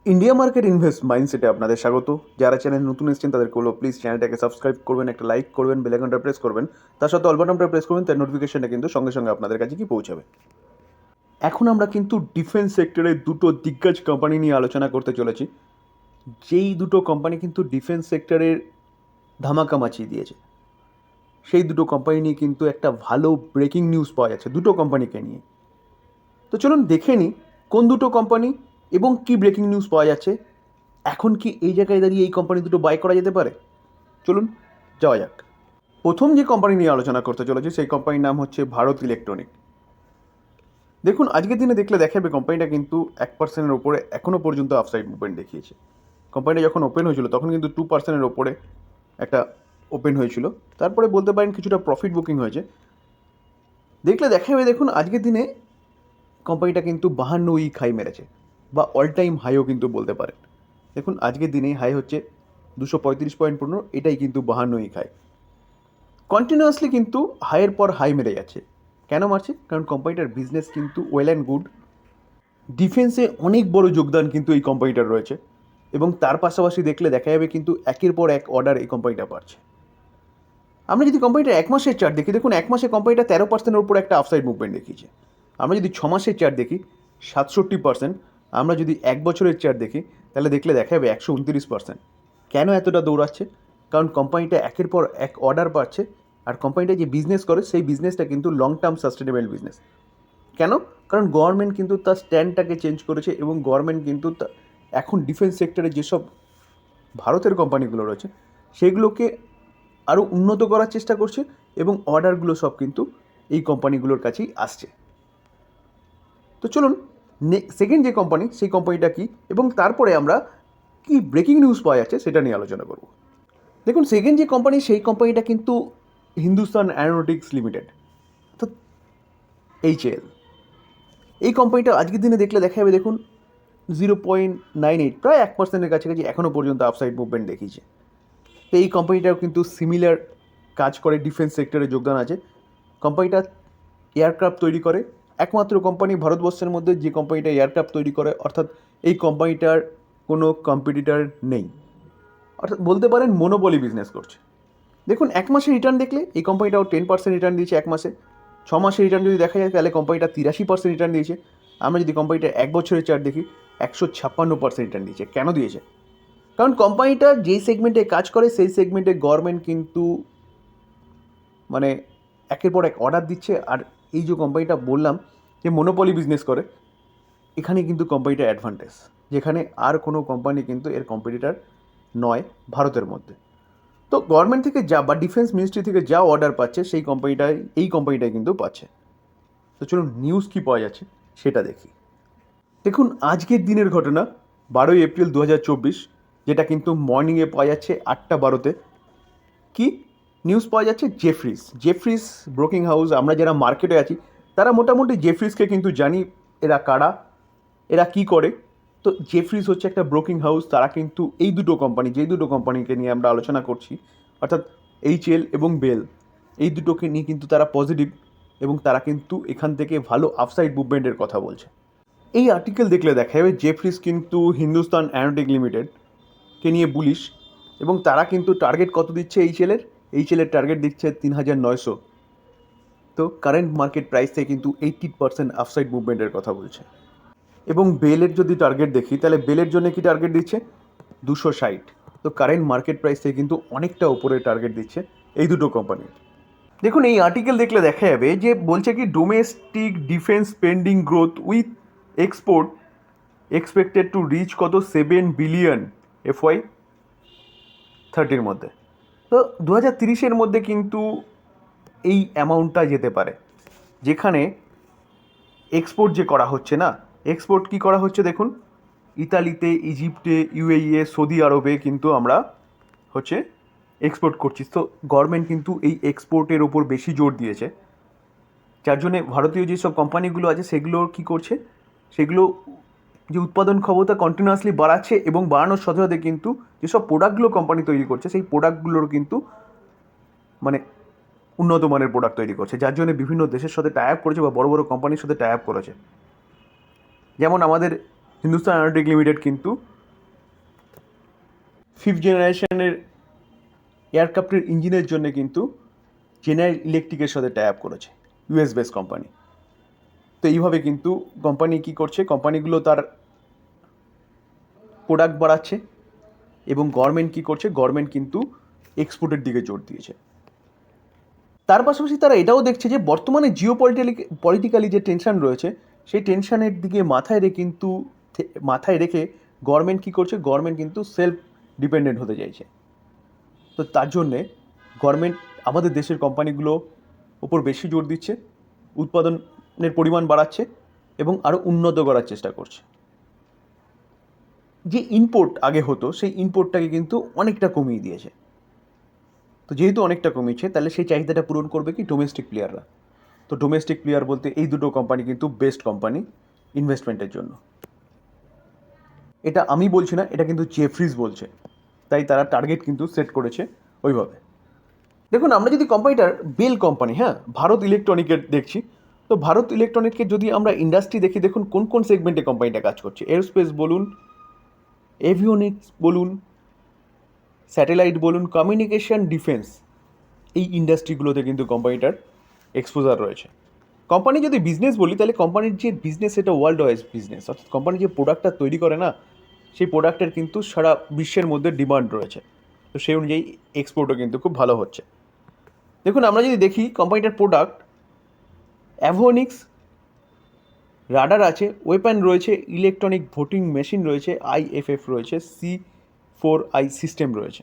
India market invest মাইন্ডসেটে আপনাদের স্বাগত। যারা চ্যানেল নতুন এসেছেন তাদেরকে বলবো প্লিজ চ্যানেলটাকে সাবস্ক্রাইব করবেন, একটা লাইক করবেন, বেল আইকনটা প্রেস করবেন, তার সাথে অল বাটনটা প্রেস করবেন, তার নোটিফিকেশনটা কিন্তু সঙ্গে সঙ্গে আপনাদের কাছে কি পৌঁছাবে। এখন আমরা কিন্তু ডিফেন্স সেক্টরের দুটো দিগ্গজ কোম্পানি নিয়ে আলোচনা করতে চলেছি, যেই দুটো কোম্পানি কিন্তু ডিফেন্স সেক্টরের ধামাকা মাচিয়ে দিয়েছে। সেই দুটো কোম্পানি নিয়ে কিন্তু একটা ভালো ব্রেকিং নিউজ পাওয়া যাচ্ছে দুটো কোম্পানিকে নিয়ে। তো চলুন দেখে নিই কোন দুটো কোম্পানি এবং কি ব্রেকিং নিউজ পাওয়া যাচ্ছে। এখন কি এই জায়গায় দাঁড়িয়ে এই কোম্পানি দুটো বাই করা যেতে পারে? চলুন যাওয়া যাক। প্রথম যে কোম্পানি নিয়ে আলোচনা করতে চলেছি সেই কোম্পানির নাম হচ্ছে ভারত ইলেকট্রনিক। দেখুন আজকের দিনে দেখলে দেখা যাবে কোম্পানিটা কিন্তু 1%-এর ওপরে এখনও পর্যন্ত আপসাইড মুভমেন্ট দেখিয়েছে। কোম্পানিটা যখন ওপেন হয়েছিল তখন কিন্তু 2%-এর ওপরে একটা ওপেন হয়েছিল, তারপরে বলতে পারেন কিছুটা প্রফিট বুকিং হয়েছে। দেখলে দেখা যাবে দেখুন আজকের দিনে কোম্পানিটা কিন্তু 52 উইক হাই মেরেছে, বা অল টাইম হাইও কিন্তু বলতে পারেন। দেখুন আজকের দিনে হাই হচ্ছে 235.15, এটাই কিন্তু 52 উইক হাই। কন্টিনিউয়াসলি কিন্তু হাইয়ের পর হাই মেরে যাচ্ছে। কেন মারছে? কারণ কোম্পানিটার বিজনেস কিন্তু ওয়েল অ্যান্ড গুড। ডিফেন্সে অনেক বড় যোগদান কিন্তু এই কোম্পানিটার রয়েছে, এবং তার পাশাপাশি দেখলে দেখা যাবে কিন্তু একের পর এক অর্ডার এই কোম্পানিটা পাচ্ছে। আমরা যদি কোম্পানিটার এক মাসের চার্ট দেখি, দেখুন এক মাসে কোম্পানিটা 13%-এর উপর একটা আপসাইড মুভমেন্ট দেখিয়েছে। আমরা যদি ছ মাসের চার্ট দেখি 67%। আমরা যদি এক বছরের চার্ট দেখি তাহলে দেখলে দেখা যাবে 129%। কেন এতটা দৌড়াচ্ছে? কারণ কোম্পানিটা একের পর এক অর্ডার পাচ্ছে, আর কোম্পানিটা যে বিজনেস করে সেই বিজনেসটা কিন্তু লং টার্ম সাস্টেনেবল বিজনেস। কেন? কারণ গভর্নমেন্ট কিন্তু তার স্ট্যান্ডটাকে চেঞ্জ করেছে, এবং গভর্নমেন্ট কিন্তু এখন ডিফেন্স সেক্টরে যেসব ভারতের কোম্পানিগুলো রয়েছে সেগুলোকে আরও উন্নত করার চেষ্টা করছে, এবং অর্ডারগুলো সব কিন্তু এই কোম্পানিগুলোর কাছেই আসছে। তো চলুন সেকেন্ড যে কোম্পানি সেই কোম্পানিটা কী, এবং তারপরে আমরা কি ব্রেকিং নিউজ পাওয়া যাচ্ছে সেটা নিয়ে আলোচনা করব। দেখুন সেকেন্ড যে কোম্পানি সেই কোম্পানিটা কিন্তু হিন্দুস্তান অ্যারোনটিক্স লিমিটেড, তো HAL। এই কোম্পানিটা আজকের দিনে দেখলে দেখা যাবে দেখুন 0.98, প্রায় 1%-এর কাছাকাছি এখনও পর্যন্ত আপসাইড মুভমেন্ট দেখিয়েছে। তো এই কোম্পানিটাও কিন্তু সিমিলার কাজ করে, ডিফেন্স সেক্টরে যোগদান আছে। কোম্পানিটা এয়ারক্রাফট তৈরি করে, একমাত্র কোম্পানি ভারতবর্ষের মধ্যে যে কোম্পানিটা এয়ারক্রাফট তৈরি করে, অর্থাৎ এই কোম্পানিটার কোনো কম্পিটিটার নেই, অর্থাৎ বলতে পারেন মোনোপলি বিজনেস করছে। দেখুন এক মাসে রিটার্ন দেখলে এই কোম্পানিটাও 10% রিটার্ন দিয়েছে এক মাসে। ছ মাসে রিটার্ন যদি দেখা যায় তাহলে কোম্পানিটা 83% রিটার্ন দিয়েছে। আমরা যদি কোম্পানিটা এক বছরের চার্ট দেখি 156% রিটার্ন দিয়েছে। কেন দিয়েছে? কারণ কোম্পানিটা যেই সেগমেন্টে কাজ করে সেই সেগমেন্টে গভর্নমেন্ট কিন্তু মানে একের পর এক অর্ডার দিচ্ছে, আর এই যে কোম্পানিটা বললাম যে মোনোপলি বিজনেস করে, এখানে কিন্তু কোম্পানিটা অ্যাডভান্টেজ, যেখানে আর কোনো কোম্পানি কিন্তু এর কম্পিটিটার নয় ভারতের মধ্যে। তো গভর্নমেন্ট থেকে যা বা ডিফেন্স মিনিস্ট্রি থেকে যা অর্ডার পাচ্ছে সেই কোম্পানিটাই এই কোম্পানিটাই কিন্তু পাচ্ছে। তো চলুন নিউজ কী পাওয়া যাচ্ছে সেটা দেখি। দেখুন আজকের দিনের ঘটনা 12 এপ্রিল 2024, যেটা কিন্তু মর্নিংয়ে পাওয়া যাচ্ছে 8:12-তে। কি নিউজ পাওয়া যাচ্ছে? Jefferies broking house. আমরা যারা মার্কেটে আছি তারা মোটামুটি জেফ্রিসকে কিন্তু জানি, এরা কারা, এরা কি করে। তো জেফ্রিস হচ্ছে একটা ব্রোকিং হাউস। তারা কিন্তু এই দুটো কোম্পানি, যেই দুটো কোম্পানিকে নিয়ে আমরা আলোচনা করছি, অর্থাৎ HAL এবং বেল, এই দুটোকে নিয়ে কিন্তু তারা পজিটিভ, এবং তারা কিন্তু এখান থেকে ভালো আপসাইড মুভমেন্টের কথা বলছে। এই আর্টিকেল দেখলে দেখা যাবে জেফ্রিস কিন্তু হিন্দুস্তান অ্যারোনটিক লিমিটেডকে নিয়ে বুলিশ, এবং তারা কিন্তু টার্গেট কত দিচ্ছে HAL-এর টার্গেট দিচ্ছে 3,900। তো কারেন্ট মার্কেট প্রাইস থেকে কিন্তু 80% আপসাইড মুভমেন্টের কথা বলছে। এবং বেলের যদি টার্গেট দেখি তাহলে বেলের জন্য কি টার্গেট দিচ্ছে 260। তো কারেন্ট মার্কেট প্রাইস থেকে কিন্তু অনেকটা উপরে টার্গেট দিচ্ছে এই দুটো কোম্পানি। দেখুন এই আর্টিকেল দেখলে দেখা যাবে যে বলছে কি domestic defence spending growth with export expected to reach কত 7 বিলিয়ন FY30-র মধ্যে। তো 2030-এর মধ্যে কিন্তু এই অ্যামাউন্টটা যেতে পারে, যেখানে এক্সপোর্ট যে করা হচ্ছে না, এক্সপোর্ট কি করা হচ্ছে দেখুন, ইতালিতে, ইজিপ্টে, UAE, সৌদি আরবে কিন্তু আমরা হচ্ছে এক্সপোর্ট করছি। তো গভর্নমেন্ট কিন্তু এই এক্সপোর্টের ওপর বেশি জোর দিয়েছে, যার জন্যে ভারতীয় যেসব কোম্পানিগুলো আছে সেগুলো কী করছে, সেগুলো যে উৎপাদন ক্ষমতা কন্টিনিউয়াসলি বাড়াচ্ছে, এবং বাড়ানোর সাথে সাথে কিন্তু যেসব প্রোডাক্টগুলো কোম্পানি তৈরি করছে সেই প্রোডাক্টগুলোর কিন্তু মানে উন্নত মানের প্রোডাক্ট তৈরি করছে, যার জন্য বিভিন্ন দেশের সাথে টাই আপ করেছে বা বড় বড় কোম্পানির সাথে টাই আপ করেছে। যেমন আমাদের হিন্দুস্তান অ্যারোনটিক লিমিটেড কিন্তু 5th জেনারেশনের এয়ারক্রাফটের ইঞ্জিনের জন্য কিন্তু জেনারেল ইলেকট্রিকের সাথে টাই আপ করেছে, ইউএস বেস কোম্পানি। তো এইভাবে কিন্তু কোম্পানি কী করছে, কোম্পানিগুলো তার প্রোডাক্ট বাড়াচ্ছে এবং গভর্নমেন্ট কী করছে, গভর্নমেন্ট কিন্তু এক্সপোর্টের দিকে জোর দিয়েছে। তার পাশাপাশি তারা এটাও দেখছে যে বর্তমানে পলিটিক্যালি যে টেনশন রয়েছে, সেই টেনশনের দিকে মাথায় রেখে গভর্নমেন্ট কী করছে, গভর্নমেন্ট কিন্তু সেলফ ডিপেন্ডেন্ট হতে চাইছে। তো তার জন্যে গভর্নমেন্ট আমাদের দেশের কোম্পানিগুলো ওপর বেশি জোর দিচ্ছে, উৎপাদনের পরিমাণ বাড়াচ্ছে এবং আরও উন্নত করার চেষ্টা করছে। যে ইম্পোর্ট আগে হতো, সেই ইম্পোর্টটাকে কিন্তু অনেকটা কমিয়ে দিয়েছে। তো যেহেতু অনেকটা কমিয়েছে, তাহলে সেই চাহিদাটা পূরণ করবে কি ডোমেস্টিক প্লেয়াররা। তো ডোমেস্টিক প্লেয়ার বলতে এই দুটো কোম্পানি কিন্তু বেস্ট কোম্পানি ইনভেস্টমেন্টের জন্য। এটা আমি বলছি না, এটা কিন্তু জেফ্রিজ বলছে। তাই তারা টার্গেট কিন্তু সেট করেছে ওইভাবে। দেখুন, আমরা যদি কোম্পানিটার বেল কোম্পানি, হ্যাঁ, ভারত ইলেকট্রনিকের দেখছি, তো ভারত ইলেকট্রনিকের যদি আমরা ইন্ডাস্ট্রি দেখি, দেখুন কোন কোন সেগমেন্টে কোম্পানিটা কাজ করছে। এরোস্পেস বলুন, এভিওনিক্স বলুন, স্যাটেলাইট বলুন, কমিউনিকেশন, ডিফেন্স, এই ইন্ডাস্ট্রিগুলোতে কিন্তু কোম্পানিটার এক্সপোজার রয়েছে। কোম্পানি যদি বিজনেস বলি, তাহলে কোম্পানির যে বিজনেস, সেটা ওয়ার্ল্ড ওয়াইজ বিজনেস। অর্থাৎ কোম্পানি যে প্রোডাক্টটা তৈরি করে না, সেই প্রোডাক্টের কিন্তু সারা বিশ্বের মধ্যে ডিমান্ড রয়েছে। তো সেই অনুযায়ী এক্সপোর্টও কিন্তু খুব ভালো হচ্ছে। দেখুন, আমরা যদি দেখি কোম্পানিটার প্রোডাক্ট, অ্যাভিওনিক্স, রাডার আছে, ওয়েপন রয়েছে, ইলেকট্রনিক ভোটিং মেশিন রয়েছে, IFF রয়েছে, C4I সিস্টেম রয়েছে।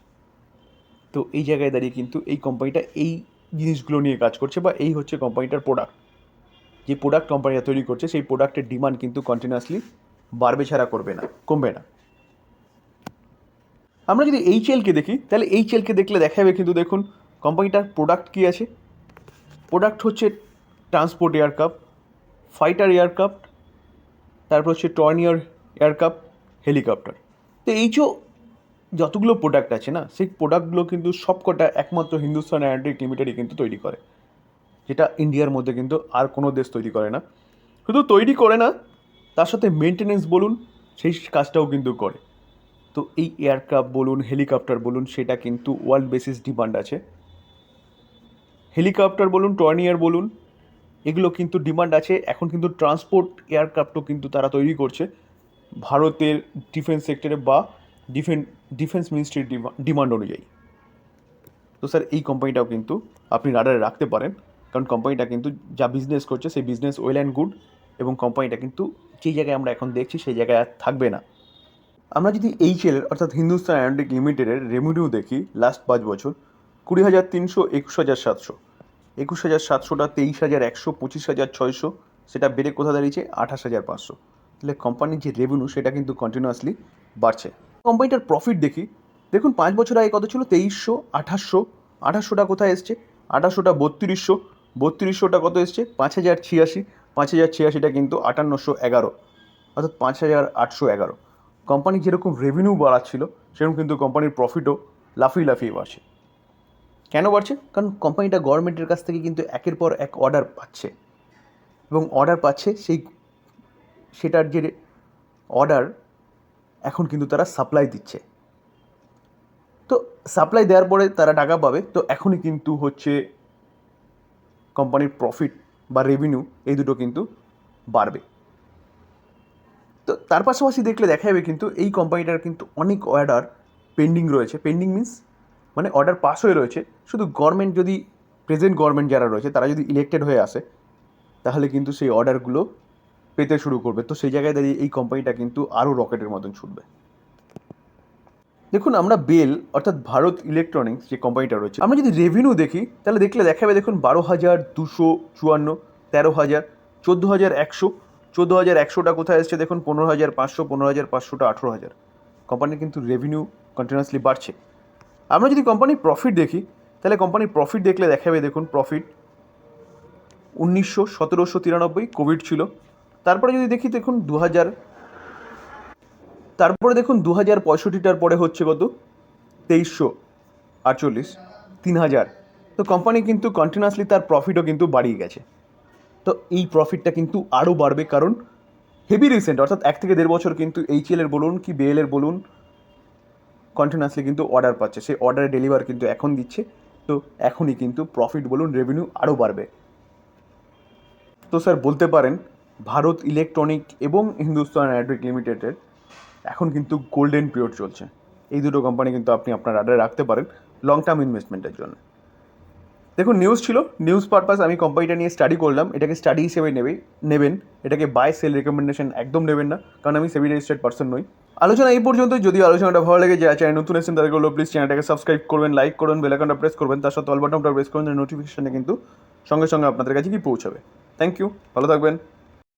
তো এই জায়গায় দাঁড়িয়ে কিন্তু এই কোম্পানিটা এই জিনিসগুলো নিয়ে কাজ করছে, বা এই হচ্ছে কোম্পানিটার প্রোডাক্ট। যে প্রোডাক্ট কোম্পানিটা তৈরি করছে, সেই প্রোডাক্টের ডিমান্ড কিন্তু কন্টিনিউয়াসলি বাড়বে ছাড়া কমবে না। আমরা যদি HL-কে দেখি, তাহলে HL-কে দেখলে দেখা যাবে কিন্তু, দেখুন কোম্পানিটার প্রোডাক্ট কী আছে। প্রোডাক্ট হচ্ছে ট্রান্সপোর্ট এয়ারক্রাফট, ফাইটার এয়ারক্রাফট, তারপর হচ্ছে টর্নিয়ার এয়ারক্রাফট, হেলিকপ্টার। তো এই যে যতগুলো প্রোডাক্ট আছে না, সেই প্রোডাক্টগুলো কিন্তু সবকটা একমাত্র হিন্দুস্তান অ্যারোনটিক লিমিটেডই কিন্তু তৈরি করে, যেটা ইন্ডিয়ার মধ্যে কিন্তু আর কোনো দেশ তৈরি করে না। শুধু তৈরি করে না, তার সাথে মেনটেনেন্স বলুন, সেই কাজটাও কিন্তু করে। তো এই এয়ারক্রাফট বলুন, হেলিকপ্টার বলুন, সেটা কিন্তু ওয়ার্ল্ড বেসিস ডিমান্ড আছে। হেলিকপ্টার বলুন, টর্নিয়ার বলুন, এগুলো কিন্তু ডিমান্ড আছে। এখন কিন্তু ট্রান্সপোর্ট এয়ারক্রাফটও কিন্তু তারা তৈরি করছে ভারতের ডিফেন্স সেক্টরে বা ডিফেন্স মিনিস্ট্রির ডিমান্ড অনুযায়ী। তো স্যার, এই কোম্পানিটাও কিন্তু আপনি রাডারে রাখতে পারেন, কারণ কোম্পানিটা কিন্তু যা বিজনেস করছে, সেই বিজনেস ওয়েল অ্যান্ড গুড, এবং কোম্পানিটা কিন্তু যেই জায়গায় আমরা এখন দেখছি সেই জায়গায় আর থাকবে না। আমরা যদি HL অর্থাৎ হিন্দুস্তান অ্যারোনটিক লিমিটেডের রেভিনিউ দেখি, লাস্ট 5 বছর 20,300, 21,700, 21,700টা 23,100, 25,600, সেটা বেড়ে কোথা দাঁড়িয়েছে 28,500। তাহলে কোম্পানির যে রেভিনিউ, সেটা কিন্তু কন্টিনিউয়াসলি বাড়ছে। কোম্পানিটার প্রফিট দেখি, দেখুন 5 বছর আগে কত ছিল, 2300, 2800, 2800টা কোথায় এসছে, 2800টা 3200, 3200টা কত এসছে 5,086, 5,086টা কিন্তু 5811, অর্থাৎ 5,811। কোম্পানি যেরকম রেভিনিউ বাড়াচ্ছিল, সেরকম কিন্তু কোম্পানির প্রফিটও লাফিয়ে বাড়ছে। কেন বাড়ছে? কারণ কোম্পানিটা গভর্নমেন্টের কাছ থেকে কিন্তু একের পর এক অর্ডার পাচ্ছে, এবং অর্ডার পাচ্ছে, সেটার যে অর্ডার এখন কিন্তু তারা সাপ্লাই দিচ্ছে। তো সাপ্লাই দেওয়ার পরে তারা টাকা পাবে। তো এখনই কিন্তু হচ্ছে কোম্পানির প্রফিট বা রেভিনিউ, এই দুটো কিন্তু বাড়বে। তো তার পাশাপাশি দেখলে দেখা যাবে কিন্তু এই কোম্পানিটার কিন্তু অনেক অর্ডার পেন্ডিং রয়েছে। পেন্ডিং মিন্স মানে অর্ডার পাস হয়ে রয়েছে। শুধু গভর্নমেন্ট যদি, প্রেজেন্ট গভর্নমেন্ট যারা রয়েছে, তারা যদি ইলেক্টেড হয়ে আসে, তাহলে কিন্তু সেই অর্ডারগুলো পেতে শুরু করবে। তো সেই জায়গায় দাঁড়িয়ে এই কোম্পানিটা কিন্তু আরও রকেটের মতন ছুটবে। দেখুন, আমরা বেল অর্থাৎ ভারত ইলেকট্রনিক্স যে কোম্পানিটা রয়েছে, আমরা যদি রেভিনিউ দেখি, তাহলে দেখলে দেখা যাবে, দেখুন 12,254, 13,000, 14,100, 14,100টা কোথায় এসছে, দেখুন 15,500, 15,500টা 18,000। কোম্পানির কিন্তু রেভিনিউ কন্টিনিউয়াসলি বাড়ছে। আমরা যদি কোম্পানির প্রফিট দেখি, তাহলে কোম্পানির প্রফিট দেখলে দেখা যাবে, দেখুন প্রফিট 1793, কোভিড ছিল। তারপরে যদি দেখি, দেখুন 2000, তারপরে দেখুন 2065টার পরে হচ্ছে কত, 2348, 3000। তো কোম্পানি কিন্তু কন্টিনিউয়াসলি তার প্রফিটও কিন্তু বাড়িয়ে গেছে। তো এই প্রফিটটা কিন্তু আরও বাড়বে, কারণ হেভি রিসেন্ট অর্থাৎ 1 থেকে 1.5 বছর কিন্তু HL-এর বলুন কি BL-এর বলুন, কন্টিনিউয়াসলি কিন্তু অর্ডার পাচ্ছে, সেই অর্ডারের ডেলিভার কিন্তু এখন দিচ্ছে। তো এখনই কিন্তু প্রফিট বলুন, রেভিনিউ আরও বাড়বে। তো স্যার বলতে পারেন ভারত ইলেকট্রনিক এবং হিন্দুস্তান অ্যাগ্রিক লিমিটেডের এখন কিন্তু গোল্ডেন পিরিয়ড চলছে। এই দুটো কোম্পানি কিন্তু আপনি আপনার রাডারে রাখতে পারেন লং টার্ম ইনভেস্টমেন্টের জন্য। দেখুন, নিউজ ছিল, নিউজ পারপাস আমি কোম্পানিটা নিয়ে স্টাডি করলাম, এটাকে স্টাডি হিসেবে নেবেন, এটাকে বাই সেল রেকমেন্ডেশন একদম নেবেন না, কারণ আমি সেবি রেজিস্টার্ড পার্সন নই। আলোচনা এই পর্যন্ত। যদি আলোচনাটা ভালো লাগে, যারা চ্যানেল নতুন এসেছেন তাদেরকে বলবো প্লিজ চ্যানেলটাকে সাবস্ক্রাইব করবেন, লাইক করবেন, বেল আইকনটা প্রেস করবেন, তার সাথে অল বাটনটা প্রেস করবেন, নোটিফিকেশনটা কিন্তু সঙ্গে সঙ্গে আপনাদের কাছে কি পৌঁছাবে। থ্যাংক ইউ, ভালো থাকবেন।